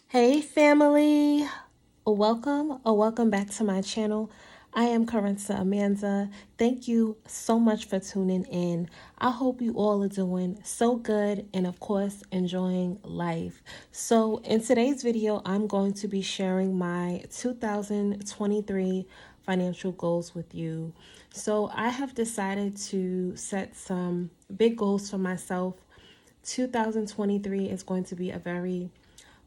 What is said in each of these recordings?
Hey family, welcome back to my channel. I am Kerensa Amanda. Thank you so much for tuning in. I hope you all are doing so good and of course enjoying life. So in today's video, I'm going to be sharing my 2023 financial goals with you. So I have decided to set some big goals for myself. 2023 is going to be a very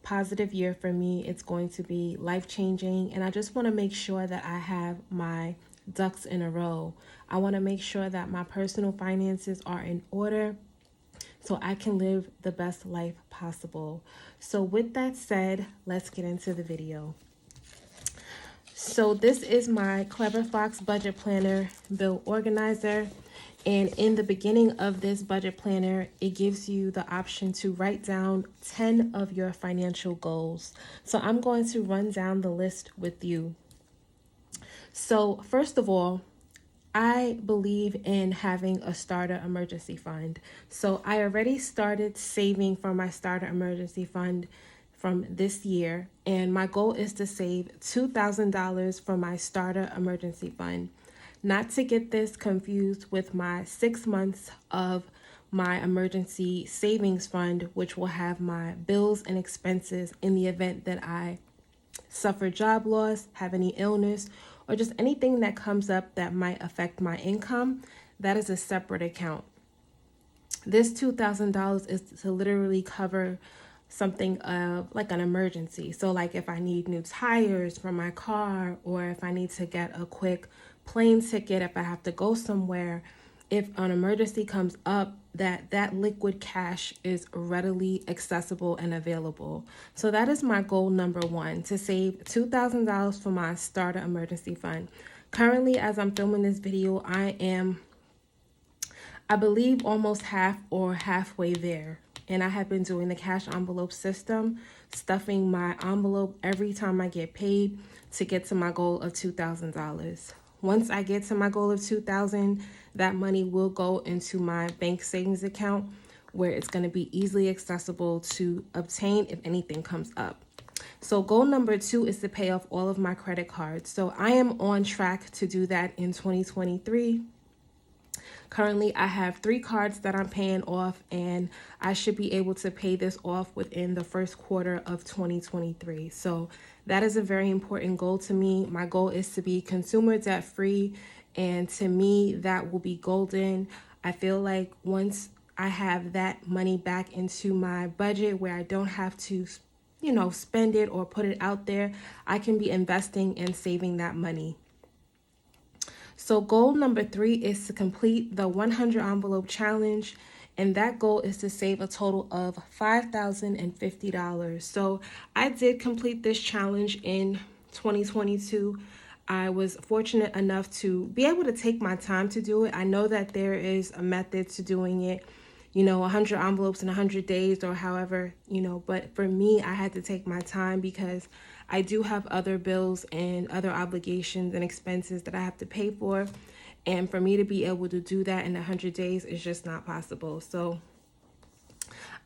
positive year for me. It's going to be life-changing, and I just want to make sure that I have my ducks in a row. I want to make sure that my personal finances are in order so I can live the best life possible. So with that said, let's get into the video. So this is my Clever Fox budget planner bill organizer. And in the beginning of this budget planner, it gives you the option to write down 10 of your financial goals. So I'm going to run down the list with you. So first of all, I believe in having a starter emergency fund. So I already started saving for my starter emergency fund from this year, and my goal is to save $2,000 for my starter emergency fund. Not to get this confused with my 6 months of my emergency savings fund, which will have my bills and expenses in the event that I suffer job loss, have any illness, or just anything that comes up that might affect my income. That is a separate account. This $2,000 is to literally cover something like an emergency. So like if I need new tires for my car, or if I need to get a quick plane ticket, if I have to go somewhere, if an emergency comes up, that liquid cash is readily accessible and available. So that is my goal number one, to save $2,000 for my starter emergency fund. Currently, as I'm filming this video, I believe almost halfway there. And I have been doing the cash envelope system, stuffing my envelope every time I get paid to get to my goal of $2,000. Once I get to my goal of $2,000, that money will go into my bank savings account, where it's going to be easily accessible to obtain if anything comes up. So goal number two is to pay off all of my credit cards. So I am on track to do that in 2023. Currently, I have 3 cards that I'm paying off, and I should be able to pay this off within the first quarter of 2023. So that is a very important goal to me. My goal is to be consumer debt free, and to me, that will be golden. I feel like once I have that money back into my budget where I don't have to spend it or put it out there, I can be investing and saving that money. So goal number 3 is to complete the 100 envelope challenge, and that goal is to save a total of $5,050. So I did complete this challenge in 2022. I was fortunate enough to be able to take my time to do it. I know that there is a method to doing it, 100 envelopes in 100 days or however, but for me, I had to take my time because I do have other bills and other obligations and expenses that I have to pay for. And for me to be able to do that in 100 days is just not possible. So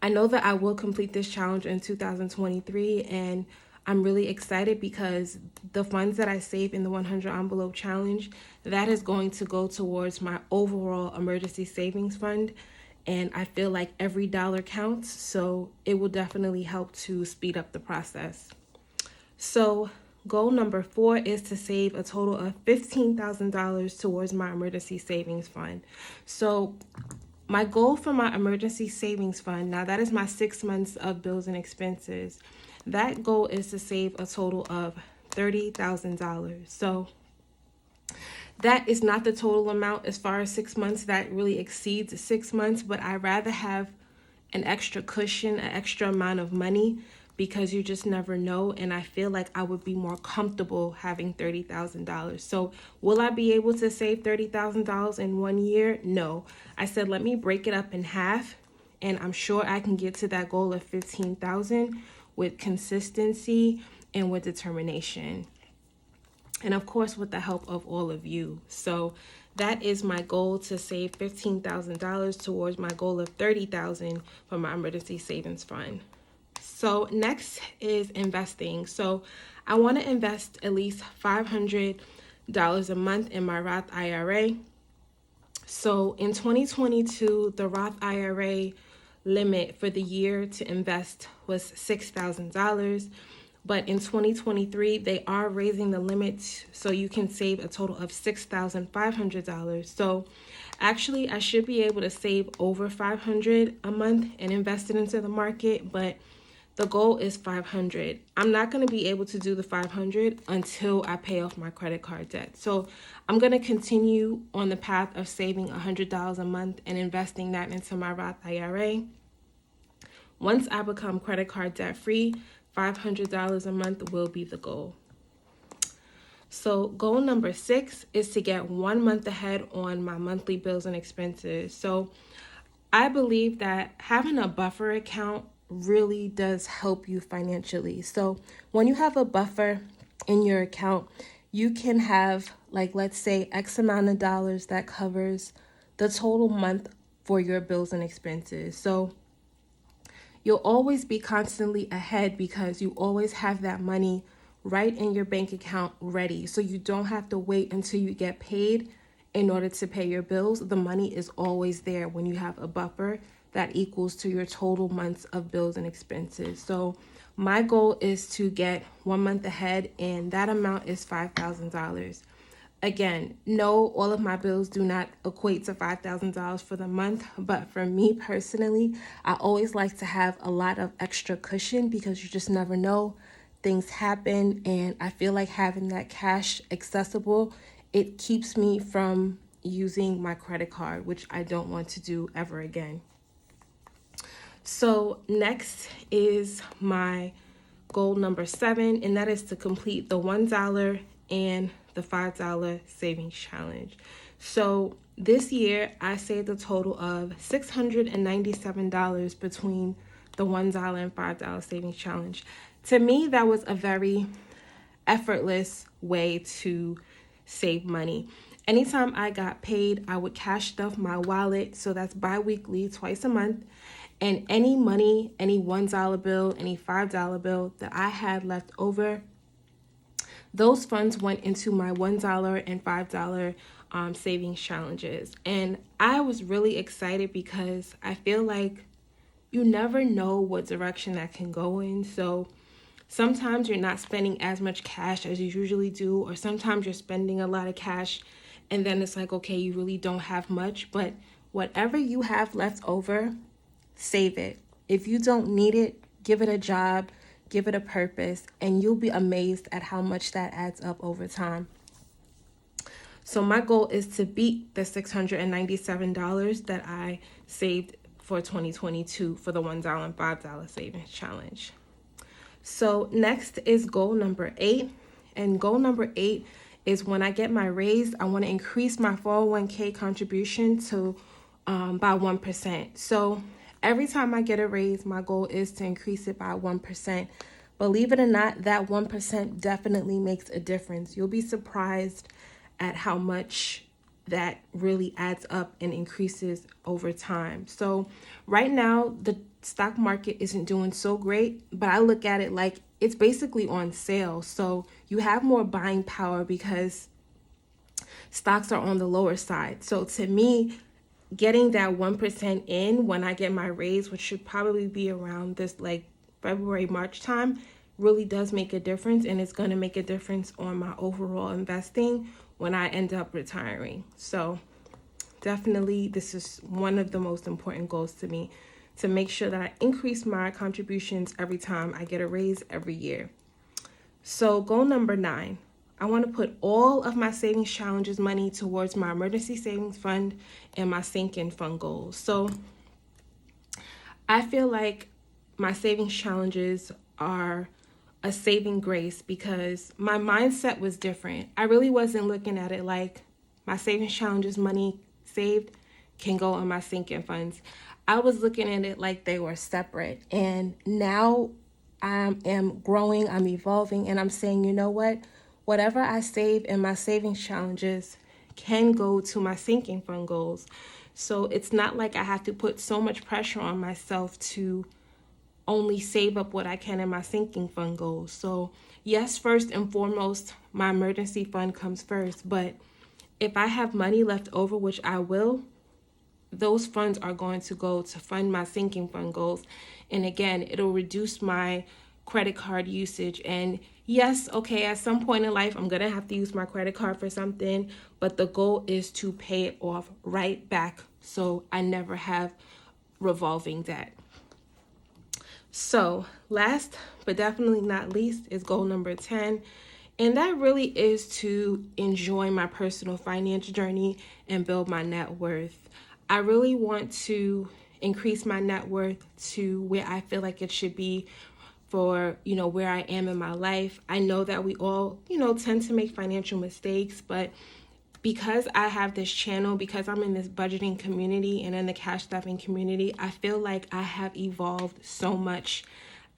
I know that I will complete this challenge in 2023, and I'm really excited because the funds that I save in the 100 envelope challenge, that is going to go towards my overall emergency savings fund. And I feel like every dollar counts, so it will definitely help to speed up the process. So goal number 4 is to save a total of $15,000 towards my emergency savings fund. So my goal for my emergency savings fund, now that is my 6 months of bills and expenses, that goal is to save a total of $30,000. So that is not the total amount as far as 6 months. That really exceeds 6 months, but I'd rather have an extra cushion, an extra amount of money, because you just never know. And I feel like I would be more comfortable having $30,000. So will I be able to save $30,000 in 1 year? No. I said, let me break it up in half, and I'm sure I can get to that goal of $15,000 with consistency and with determination. And of course, with the help of all of you. So That is my goal, to save $15,000 towards my goal of $30,000 for my emergency savings fund. So next is investing. So I want to invest at least $500 a month in my Roth IRA. So in 2022, the Roth IRA limit for the year to invest was $6,000. But in 2023, they are raising the limit so you can save a total of $6,500. So actually, I should be able to save over $500 a month and invest it into the market, but the goal is $500. I'm not going to be able to do the $500 until I pay off my credit card debt. So I'm going to continue on the path of saving $100 a month and investing that into my Roth IRA. Once I become credit card debt free, $500 a month will be the goal. So goal number 6 is to get 1 month ahead on my monthly bills and expenses. So I believe that having a buffer account really does help you financially. So when you have a buffer in your account, you can have, like, let's say X amount of dollars that covers the total month for your bills and expenses. So you'll always be constantly ahead because you always have that money right in your bank account ready. So you don't have to wait until you get paid in order to pay your bills. The money is always there when you have a buffer that equals to your total months of bills and expenses. So my goal is to get 1 month ahead, and that amount is $5,000. Again, no, all of my bills do not equate to $5,000 for the month, but for me personally, I always like to have a lot of extra cushion because you just never know. Things happen, and I feel like having that cash accessible, it keeps me from using my credit card, which I don't want to do ever again. So next is my goal number 7, and that is to complete the $1 and the $5 savings challenge. So this year I saved a total of $697 between the $1 and $5 savings challenge. To me, that was a very effortless way to save money. Anytime I got paid, I would cash stuff my wallet. So that's bi-weekly, twice a month. And any money, any $1 bill, any $5 bill that I had left over, those funds went into my $1 and $5 savings challenges. And I was really excited because I feel like you never know what direction that can go in. So sometimes you're not spending as much cash as you usually do, or sometimes you're spending a lot of cash and then it's like, okay, you really don't have much. But whatever you have left over, save it. If you don't need it, give it a job, give it a purpose, and you'll be amazed at how much that adds up over time. So my goal is to beat the $697 that I saved for 2022 for the $1 and $5 savings challenge. So next is goal number 8. And goal number 8 is when I get my raise, I want to increase my 401k contribution to by 1%. So every time I get a raise, my goal is to increase it by 1%. Believe it or not, that 1% definitely makes a difference. You'll be surprised at how much that really adds up and increases over time. So right now, the stock market isn't doing so great, but I look at it like it's basically on sale. So you have more buying power because stocks are on the lower side. So to me, getting that 1% in when I get my raise, which should probably be around this like February, March time, really does make a difference, and it's going to make a difference on my overall investing when I end up retiring. So definitely this is one of the most important goals to me, to make sure that I increase my contributions every time I get a raise every year. So goal number 9, I want to put all of my savings challenges money towards my emergency savings fund and my sinking fund goals. So I feel like my savings challenges are a saving grace because my mindset was different. I really wasn't looking at it like my savings challenges money saved can go on my sinking funds. I was looking at it like they were separate. And now I am growing, I'm evolving, and I'm saying, you know what? Whatever I save in my savings challenges can go to my sinking fund goals. So it's not like I have to put so much pressure on myself to only save up what I can in my sinking fund goals. So yes, first and foremost, my emergency fund comes first. But if I have money left over, which I will, those funds are going to go to fund my sinking fund goals. And again, it'll reduce my credit card usage. And yes, okay, at some point in life, I'm going to have to use my credit card for something, but the goal is to pay it off right back so I never have revolving debt. So last but definitely not least is goal number 10. And that really is to enjoy my personal finance journey and build my net worth. I really want to increase my net worth to where I feel like it should be for, where I am in my life. I know that we all, tend to make financial mistakes, but because I have this channel, because I'm in this budgeting community and in the cash stuffing community, I feel like I have evolved so much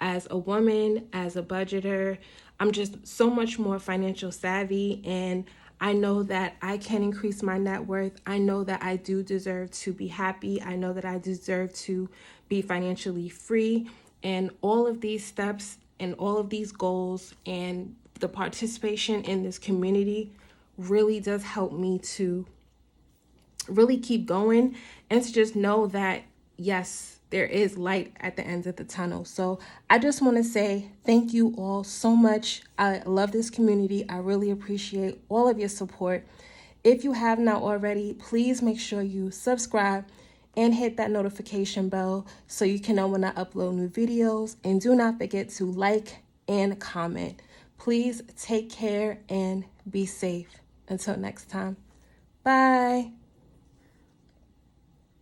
as a woman, as a budgeter. I'm just so much more financial savvy, and I know that I can increase my net worth. I know that I do deserve to be happy. I know that I deserve to be financially free. And all of these steps and all of these goals and the participation in this community really does help me to really keep going and to just know that, yes, there is light at the end of the tunnel. So I just want to say thank you all so much. I love this community. I really appreciate all of your support. If you have not already, please make sure you subscribe and hit that notification bell so you can know when I upload new videos. And do not forget to like and comment. Please take care and be safe. Until next time, bye.